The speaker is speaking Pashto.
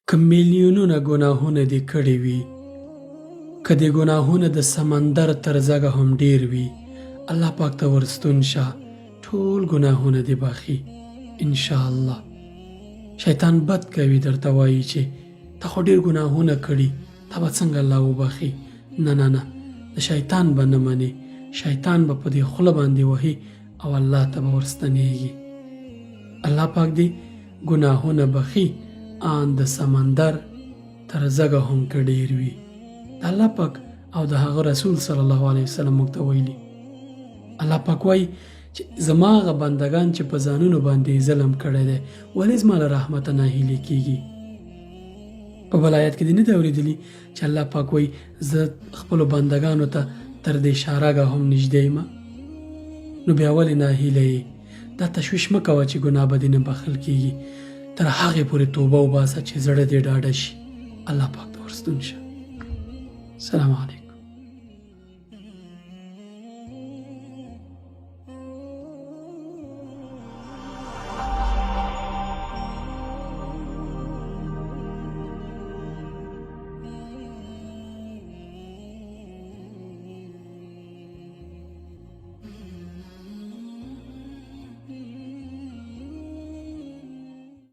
که میلیونونه ګناهونه دې کړي وي، که دې ګناهونه د سمندر تر زګه هم ډیر وي، الله پاک ته ورستون شه، ټول ګناهونه دې بخي انشاءالله. شیطان بد کوي، درته وایي چې ته خو ډیر ګناهونه کړي، تا به څنګه الله وبخي؟ نه نه نه، د شیطان به نه منې، شیطان به په دې خوله باندې وهي او الله ته به ورستنېږي. الله پاک دې ګناهونه بخي، ان د سمندر تر زګه هم که ډیر وي. د الله پاک او د هغه رسول صلی الله علیه وسلم موږ ته ویلي، الله پاک وایي چې زما هغه بندگان چې په ځانونو باندې ظلم کړی دی، ولې زما له رحمته ناهیلي کیږي؟ په بل آیت کې دې نه دی اورېدلي چې الله پاک وایي زه خپلو بندگانو ته تر دې شارګه هم نږدې یم؟ نو بیا ولې ناهیله یې؟ دا تشویش مه کوه چې ګناه به دې نه بخښل کیږي، تر هغې پورې توبه وباسه چې زړه دې ډاډه شي، الله پاک ته ورستون شه. السلام علیکم.